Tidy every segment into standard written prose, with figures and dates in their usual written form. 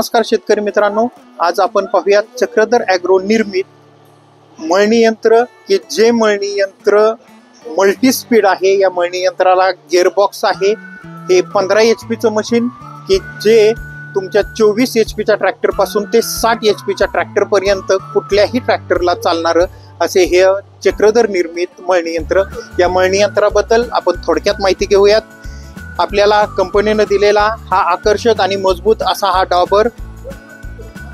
नमस्कार शेतकरी मित्रांनो, आज आपण पाहूयात चक्रधर ॲग्रो निर्मित मळणी यंत्र की जे मळणी यंत्र मल्टी स्पीड आहे। या मळणी यंत्राला गिअरबॉक्स आहे। हे 15 HP चं मशीन की जे तुमच्या 24 HP च्या ट्रॅक्टर पासून ते 60 HP च्या ट्रॅक्टर पर्यंत कुठल्याही ट्रॅक्टरला चालणारं असे हे चक्रधर निर्मित मळणी यंत्र। या मळणी यंत्राबद्दल आपण थोडक्यात माहिती घेऊयात। आपल्याला कंपनीने दिलेला हा आकर्षक आणि मजबूत असा हा डॉबर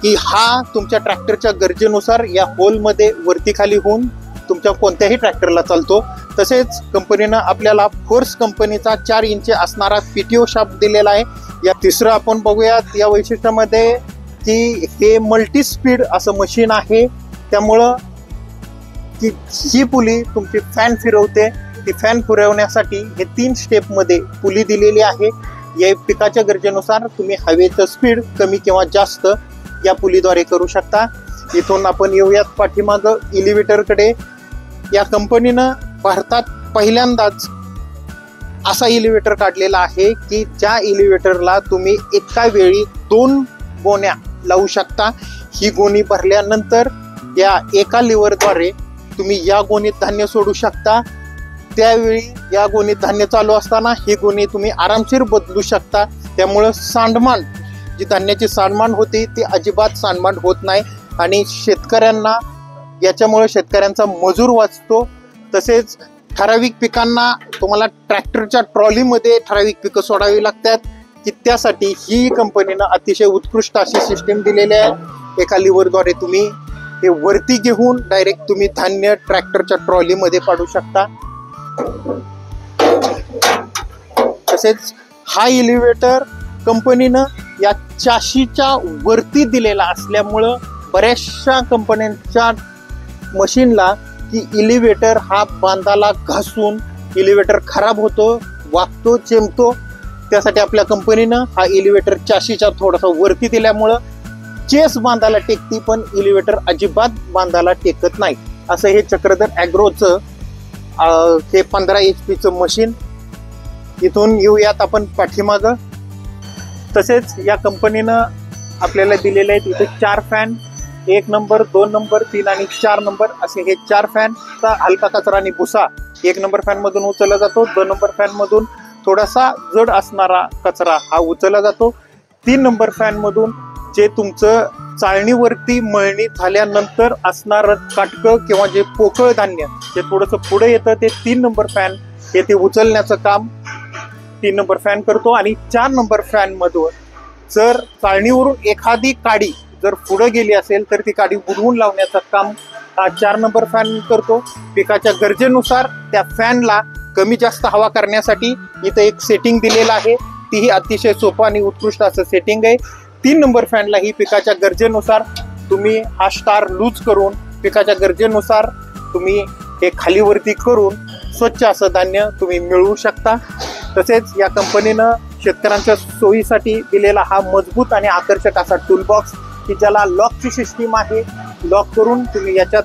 की हा तुमच्या ट्रॅक्टरच्या गरजेनुसार या होलमध्ये वरती खाली होऊन तुमच्या कोणत्याही ट्रॅक्टरला चालतो। तसेच कंपनीने आपल्याला फोर्स कंपनीचा 4 इंच असणारा पीटीओ शाफ्ट दिलेला आहे। या तिसरं आपण बघूयात या वैशिष्ट्यामध्ये की हे मल्टी स्पीड असं मशीन आहे, त्यामुळं की ही पुली तुमची फॅन फिरवते। ती फॅन फिरवण्यासाठी हे 3 स्टेपमध्ये पुली दिलेली आहे। या पिकाच्या गरजेनुसार तुम्ही हवेचं स्पीड कमी किंवा जास्त या पुलीद्वारे करू शकता। इथून आपण येऊयात पाठीमागं एलिव्हेटरकडे। या कंपनीनं भारतात पहिल्यांदाच असा एलिव्हेटर काढलेला आहे की ज्या एलिव्हेटरला तुम्ही एका वेळी 2 गोण्या लावू शकता। ही गोणी भरल्यानंतर या एका लिव्हरद्वारे तुम्ही या गोणीत धान्य सोडू शकता। त्यावेळी या गोणीत धान्य चालू असताना ही गोणी तुम्ही आरामशीर बदलू शकता। त्यामुळे सांडमान जी धान्याची सांडमान होती ती अजिबात सांडमान होत नाही आणि शेतकऱ्यांना याच्यामुळे शेतकऱ्यांचा मजूर वाचतो। तसेच ठराविक पिकांना तुम्हाला ट्रॅक्टरच्या ट्रॉलीमध्ये ठराविक पिकं सोडावी लागतात की त्यासाठी ही कंपनीनं अतिशय उत्कृष्ट अशी सिस्टीम दिलेली आहे। एका लिव्हरद्वारे तुम्ही हे वरती घेऊन डायरेक्ट तुम्ही धान्य ट्रॅक्टरच्या ट्रॉलीमध्ये पाडू शकता। तसेच हा एलिव्हेटर कंपनीनं या चाशीच्या वरती दिलेला असल्यामुळं बऱ्याचशा कंपन्यांच्या मशीनला की एलिव्हेटर हा बांधाला घासून एलिव्हेटर खराब होतो, वागतो, चेंबतो। त्यासाठी आपल्या कंपनीनं हा एलिव्हेटर चाशीच्या थोडासा वरती दिल्यामुळं चेस बांधाला टेकती पण एलिव्हेटर अजिबात बांधाला टेकत नाही। असं हे चक्रधर ॲग्रोचं हे 15 HP चं मशीन। इथून येऊयात आपण पाठीमागं। तसेच या कंपनीनं आपल्याला दिलेले आहेत इथे 4 फॅन, 1 नंबर, 2 नंबर, 3 आणि 4 नंबर असे हे 4 फॅनचा हलका कचरा आणि भुसा 1 नंबर फॅन मधून उचलला जातो। 2 नंबर फॅन मधून थोडासा जड असणारा कचरा हा उचलला जातो। 3 नंबर फॅन मधून जे तुमचं चाळणीवरती मळणी झाल्यानंतर असणारं काटकं किंवा जे पोकळ धान्य जे थोडंसं पुढे येतं ते 3 नंबर फॅन हे ते उचलण्याचं काम 3 नंबर फॅन करतो। आणि 4 नंबर फॅन मधून जर चाळणीवरून एखादी काडी जर पुढे गेली असेल तर ती काडी बुडवून लावण्याचं काम हा 4 नंबर फॅन करतो। पिकाच्या गरजेनुसार त्या फॅनला कमी जास्त हवा करण्यासाठी इथं एक सेटिंग दिलेलं आहे, तीही अतिशय सोपं आणि उत्कृष्ट असं सेटिंग आहे। 3 नंबर फॅनला ही पिकाच्या गरजेनुसार तुम्ही हा स्टार लूज करून पिकाच्या गरजेनुसार तुम्ही हे खाली वरती करून स्वच्छ असं धान्य तुम्ही मिळवू शकता। तसेच या कंपनीनं शेतकऱ्यांच्या सोयीसाठी दिलेला हा मजबूत आणि आकर्षक असा टूलबॉक्स की ज्याला लॉकची सिस्टीम आहे। लॉक करून तुम्ही याच्यात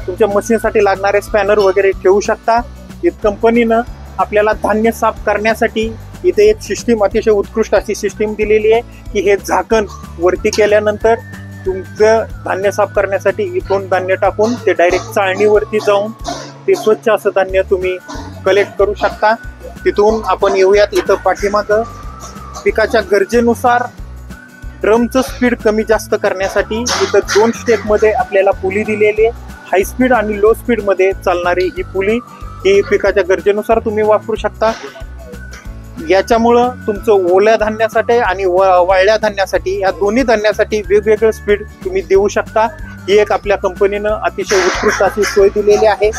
तुमच्या मशीनसाठी लागणारे स्पॅनर वगैरे ठेवू शकता। इथं कंपनीनं आपल्याला धान्य साफ करण्यासाठी इथे एक सिस्टीम अतिशय उत्कृष्ट अशी सिस्टीम दिलेली आहे की हे झाकण वरती केल्यानंतर तुमचं धान्य साफ करण्यासाठी इथून धान्य टाकून ते डायरेक्ट चाळणीवरती जाऊन ते स्वच्छ असं धान्य तुम्ही कलेक्ट करू शकता। तिथून आपण येऊयात इथं पाठीमागं पिकाच्या गरजेनुसार ड्रमचं स्पीड कमी जास्त करण्यासाठी इथं 2 स्टेपमध्ये आपल्याला पुली दिलेली आहे। हाय स्पीड आणि लो स्पीडमध्ये चालणारी ही पुली ही पिकाच्या गरजेनुसार तुम्ही वापरू शकता। याच्यामुळं तुमचं ओल्या धान्यासाठी आणि वाळल्या धान्यासाठी या दोन्ही धान्यासाठी वेगवेगळं स्पीड तुम्ही देऊ शकता। ही एक आपल्या कंपनीनं अतिशय उत्कृष्ट अशी सोय दिलेली आहे।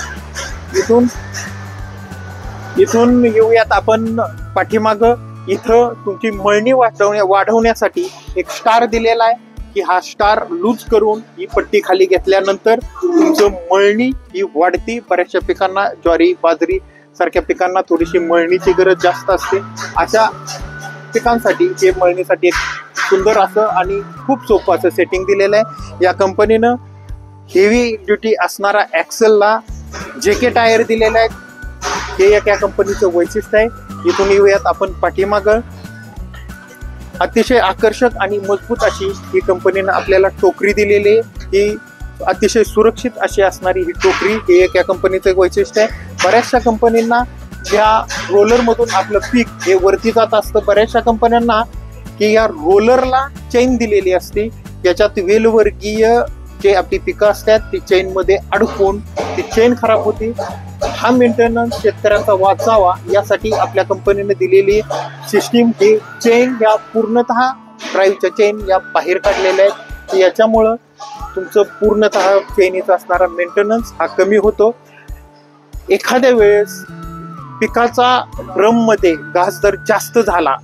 इथून येऊयात आपण पाठीमागं। इथं तुमची मळणी वाढवण्यासाठी एक स्टार दिलेला आहे की हा स्टार लूज करून ही पट्टी खाली घेतल्यानंतर तुमचं मळणी ही वाढती। बऱ्याचशा पिकांना ज्वारी, बाजरी सारख्या पिकांना थोडीशी मळणीची गरज जास्त असते। अशा पिकांसाठी हे मळणीसाठी एक सुंदर असं आणि खूप सोपं असं सेटिंग दिलेलं आहे। या कंपनीनं हेवी ड्युटी असणारा ॲक्सेलला JK टायर दिलेला आहे। हे एक या कंपनीचं वैशिष्ट्य आहे। इथून येऊयात आपण पाठीमागं। अतिशय आकर्षक आणि मजबूत अशी ही कंपनीनं आपल्याला टोकरी दिलेली आहे. ही अतिशय सुरक्षित अशी असणारी ही टोकरी हे एक या कंपनीचं वैशिष्ट्य आहे. बऱ्याचशा कंपनींना या रोलरमधून आपलं पीक हे वरती जात असतं. बऱ्याचशा कंपन्यांना की या रोलरला चेन दिलेली असते, याच्यात वेलवर्गीय जे आपली पिकं असतात ती चेन मध्ये अडकून ती चेन खराब होती. हा मेंटेनन्स शेतकऱ्यांचा वाचावा यासाठी आपल्या कंपनीने दिलेली सिस्टीम ही चेन या पूर्णतः ड्राईव्हच्या चेन या बाहेर काढलेल्या आहेत. याच्यामुळं तुमचं पूर्णतः चेनीचा असणारा मेंटेनन्स हा कमी होतो. एखाद्या वेळेस पिकाचा ड्रम मध्ये घास जर जास्त झाला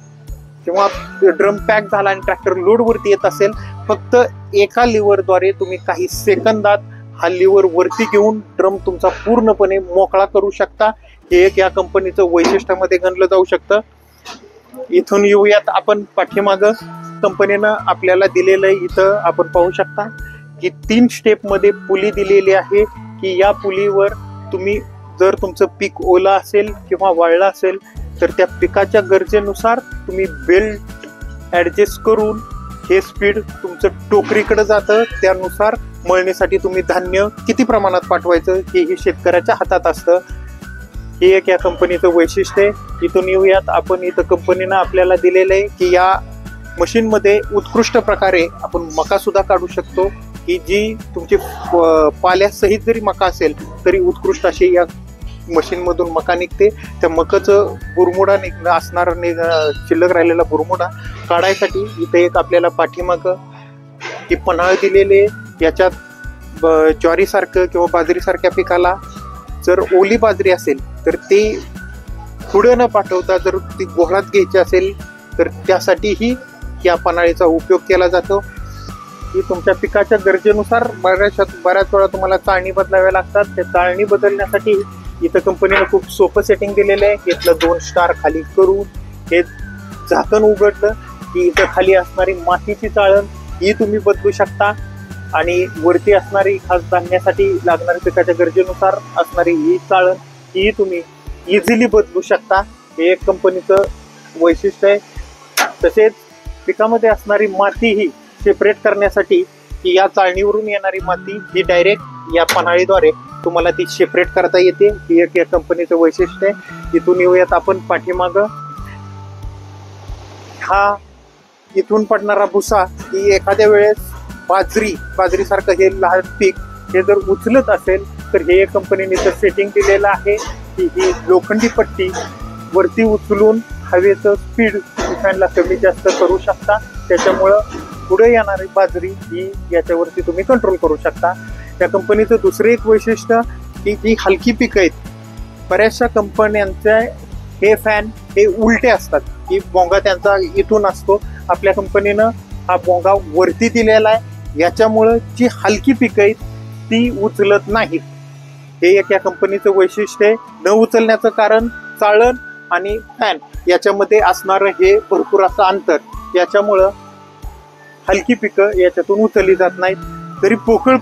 किंवा ड्रम पॅक झाला आणि ट्रॅक्टर लोड वरती येत असेल, फक्त एका लिव्हरद्वारे तुम्ही काही सेकंदात हा लिव्हर वरती घेऊन ड्रम तुमचा पूर्णपणे मोकळा करू शकता. हे एक या कंपनीचं वैशिष्ट्यामध्ये गणलं जाऊ शकतं. इथून येऊयात आपण पाठीमागं कंपनीनं आपल्याला दिलेलं आहे. इथं आपण पाहू शकता की 3 स्टेपमध्ये पुली दिलेली आहे की या पुलीवर तुम्ही जर तुमचं पीक ओलं असेल किंवा वाळलं असेल तर त्या पिकाच्या गरजेनुसार तुम्ही बेल्ट ऍडजस्ट करून हे स्पीड तुमचं टोकरीकडे जातं. त्यानुसार मळणीसाठी तुम्ही धान्य किती प्रमाणात पाठवायचं हेही शेतकऱ्याच्या हातात असतं. हे एक या कंपनीचं वैशिष्ट्य आहे. इथून येऊयात आपण. इथं कंपनीनं आपल्याला दिलेलं आहे की या मशीनमध्ये उत्कृष्ट प्रकारे आपण मका सुद्धा काढू शकतो की जी तुमची पाल्यासहित जरी मका असेल तरी उत्कृष्ट अशी या मशीन मधून मका निघते. त्या मकाचं बुरमुडा असणारा शिल्लक राहिलेला बुरमुडा काढायसाठी इथे एक आपल्याला पाठीमाग ही पन्हाळ दिलेली आहे. याच्यात ज्वारीसारखं किंवा बाजरीसारख्या पिकाला जर ओली बाजरी असेल तर ते पुढे न पाठवता जर ती गोळात घ्यायची असेल तर त्यासाठीही या पन्हाळीचा उपयोग केला जातो. की तुमच्या पिकाच्या गरजेनुसार बऱ्याच वेळा तुम्हाला चाळणी बदलाव्या लागतात. त्या चाळणी बदलण्यासाठी इथं कंपनीनं खूप सोपं सेटिंग दिलेलं आहे. इथलं 2 स्टार खाली करून हे झाकण उघडलं की इथं खाली असणारी मातीची चाळण ही तुम्ही बदलू शकता आणि वरती असणारी खास धान्यासाठी लागणारी पिकाच्या गरजेनुसार असणारी ही चाळण ही तुम्ही इझिली बदलू शकता. हे एक कंपनीचं वैशिष्ट्य आहे. तसेच पिकामध्ये असणारी माती ही सेपरेट करण्यासाठी की या चाळणीवरून येणारी माती ही डायरेक्ट या पन्हाळीद्वारे तुम्हाला ती सेपरेट करता येते. ही एक या कंपनीचं वैशिष्ट्य आहे. इथून येऊयात आपण पाठीमाग. हा इथून पडणारा भुसा ही एखाद्या वेळेस बाजरीसारखं हे लहान पीक हे जर उचलत असेल तर हे एक कंपनीने तर सेटिंग केलेलं आहे की ही लोखंडी पट्टी वरती उचलून हवेचं स्पीड फॅनला कमी जास्त करू शकता. त्याच्यामुळं पुढे येणारी बाजरी ही याच्यावरती तुम्ही कंट्रोल करू शकता. या कंपनीचं दुसरं एक वैशिष्ट्य की जी हलकी पिकं आहेत, बऱ्याचशा कंपन्यांचे हे फॅन हे उलटे असतात की बोंगा त्यांचा इथून असतो. आपल्या कंपनीनं हा बोंगा वरती दिलेला आहे. याच्यामुळं जी हलकी पिकं आहेत ती उचलत नाहीत. हे एक या कंपनीचं वैशिष्ट्य आहे. न उचलण्याचं कारण चाळण आणि फॅन याच्यामध्ये असणारं हे भरपूर असं अंतर, याच्यामुळं हलकी पिकं याच्यातून उचलली जात नाहीत. तरी पोकळ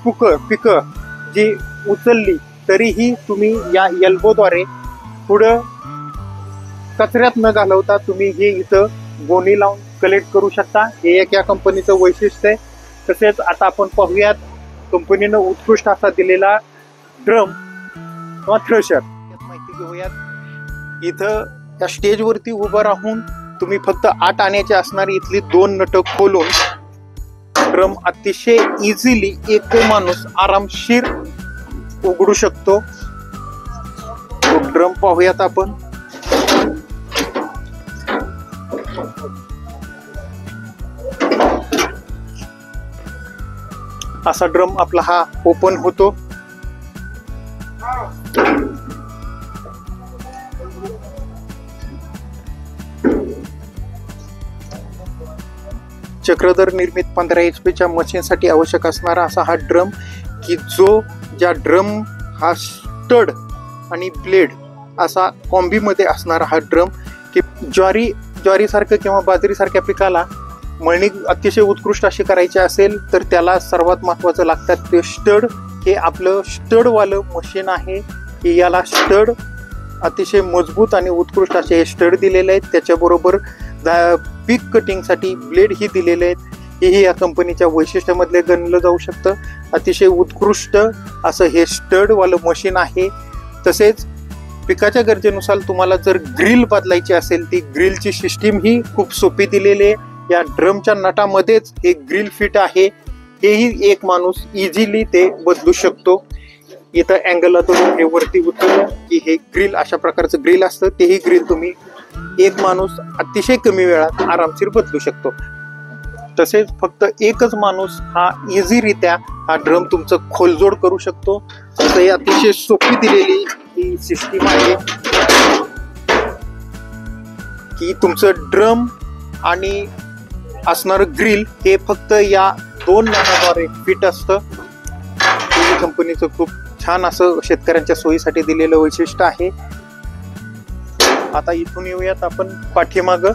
पिकं जी उचलली तरीही तुम्ही या एल्बोद्वारे पुढं कचऱ्यात न घालवता तुम्ही हे इथं गोणी लावून कलेक्ट करू शकता. हे एक या कंपनीचं वैशिष्ट्य आहे. तसेच आता आपण पाहूयात कंपनीनं उत्कृष्ट असा दिलेला ड्रम किंवा थ्रेशर माहिती घेऊयात. इथं या स्टेजवरती उभं राहून तुम्ही फक्त 8 आण्याची असणारी इथली 2 नट खोलून ड्रम अतिशय इझिली एक माणूस आरामशीर उघडू शकतो. तो ड्रम पाहूयात आपण. असा ड्रम आपला हा ओपन होतो. चक्रधर निर्मित 15 HP मशीनसाठी आवश्यक असणारा असा हा ड्रम की ज्या ड्रम हा स्टड आणि ब्लेड असा कॉम्बीमध्ये असणारा हा ड्रम की ज्वारीसारखं किंवा बाजरीसारख्या पिकाला मळणी अतिशय उत्कृष्ट अशी करायची असेल तर त्याला सर्वात महत्त्वाचं लागतात ते स्टड. हे आपलं स्टडवालं मशीन आहे की याला स्टड अतिशय मजबूत आणि उत्कृष्ट असे हे स्टड दिलेले आहेत. त्याच्याबरोबर पीक कटिंगसाठी ब्लेड ही दिलेले आहेत, हेही या कंपनीच्या वैशिष्ट्यामधले गणलं जाऊ शकतं. अतिशय उत्कृष्ट असं हे स्टडवालं मशीन आहे. तसेच पिकाच्या गरजेनुसार तुम्हाला जर ग्रिल बदलायची असेल, ती ग्रिलची सिस्टीम ही खूप सोपी दिलेली आहे. या ड्रमच्या नटामध्येच हे ग्रिल फिट आहे. हेही एक माणूस इझिली ते बदलू शकतो. इथं अँगलला तुम्ही हे वरती उतरलं की हे ग्रिल अशा प्रकारचं ग्रिल असतं, तेही ग्रिल तुम्ही एक माणूस अतिशय कमी वेळात आरामशीर बदलू शकतो. तसेच फक्त एकच माणूस हा इझीरित्या हा ड्रम तुमचं खोलजोड करू शकतो. असं हे अतिशय सोपी दिलेली ही सिस्टीम आहे की तुमचं ड्रम आणि असणारं ग्रिल हे फक्त या 2 नटाद्वारे फिट असतं. हे कंपनीचं खूप छान असं शेतकऱ्यांच्या सोयीसाठी दिलेलं वैशिष्ट्य आहे. आता इथून येऊयात आपण पाठीमागं.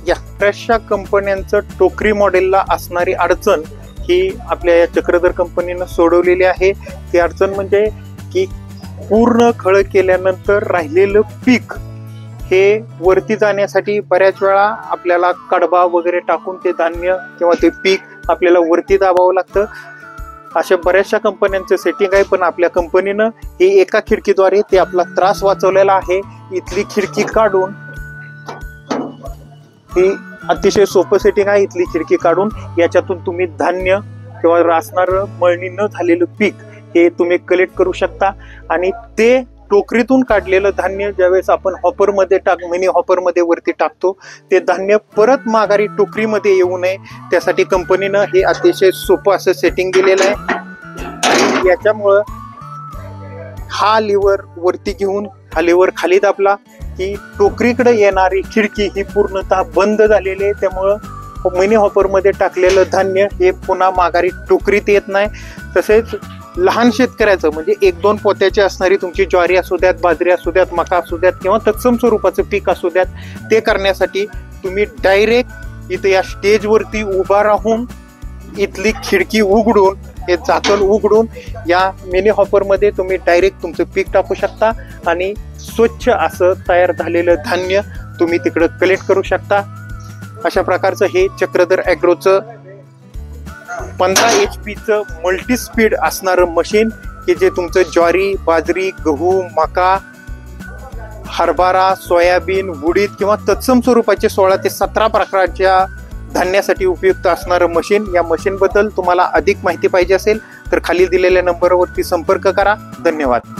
या बऱ्याचशा कंपन्यांचं टोकरी मॉडेलला असणारी अडचण ही आपल्या या चक्रधर कंपनीनं सोडवलेली आहे. ती अडचण म्हणजे की पूर्ण खळ केल्यानंतर राहिलेलं पीक हे वरती जाण्यासाठी बऱ्याच वेळा आपल्याला कडबा वगैरे टाकून ते धान्य किंवा ते पीक आपल्याला वरती दाबावं लागतं. अशा बऱ्याचशा कंपन्यांचं सेटिंग आहे, पण आपल्या कंपनीनं हे एका खिडकीद्वारे ते आपला त्रास वाचवलेला आहे. इथली खिडकी काढून, ही अतिशय सोपं सेटिंग आहे. इथली खिडकी काढून याच्यातून तुम्ही धान्य किंवा असणारं मळणी न झालेलं पीक हे तुम्ही कलेक्ट करू शकता. आणि ते टोकरीतून काढलेलं धान्य ज्यावेळेस आपण हॉपरमध्ये मिनी हॉपरमध्ये वरती टाकतो, ते धान्य परत माघारी टोकरीमध्ये येऊ नये त्यासाठी कंपनीनं हे अतिशय सोपं असं सेटिंग दिलेलं आहे. याच्यामुळं हा लिव्हर वरती घेऊन हा लिव्हर खाली दाबला की टोकरीकडे येणारी खिडकी ही पूर्णतः बंद झालेली आहे. त्यामुळं मिनी हॉपरमध्ये टाकलेलं धान्य हे पुन्हा माघारी टोकरीत येत नाही. तसेच लहान शेतकऱ्याचं म्हणजे 1-2 पोत्याची असणारी तुमची ज्वारी असू द्यात, बाजरी असू द्यात, मका असू द्यात किंवा तत्सम स्वरूपाचं पीक असू द्यात, ते करण्यासाठी तुम्ही डायरेक्ट इथं या स्टेजवरती उभा राहून इथली खिडकी उघडून, हे झाकण उघडून या मिनी हॉपरमध्ये तुम्ही डायरेक्ट तुमचं पीक टाकू शकता आणि स्वच्छ असं तयार झालेलं धान्य तुम्ही तिकडं कलेक्ट करू शकता. अशा प्रकारचं हे चक्रधर ॲग्रोचं 15 HP मल्टी स्पीड असणारं मशीन की जे तुमचं ज्वारी, बाजरी, गहू, मका, हरभरा, सोयाबीन, उडीद किंवा तत्सम स्वरूपाचे 16 ते 17 प्रकारच्या धान्यासाठी उपयुक्त असणारं मशीन. या मशीनबद्दल तुम्हाला अधिक माहिती पाहिजे असेल तर खाली दिलेल्या नंबरवरती संपर्क करा. धन्यवाद.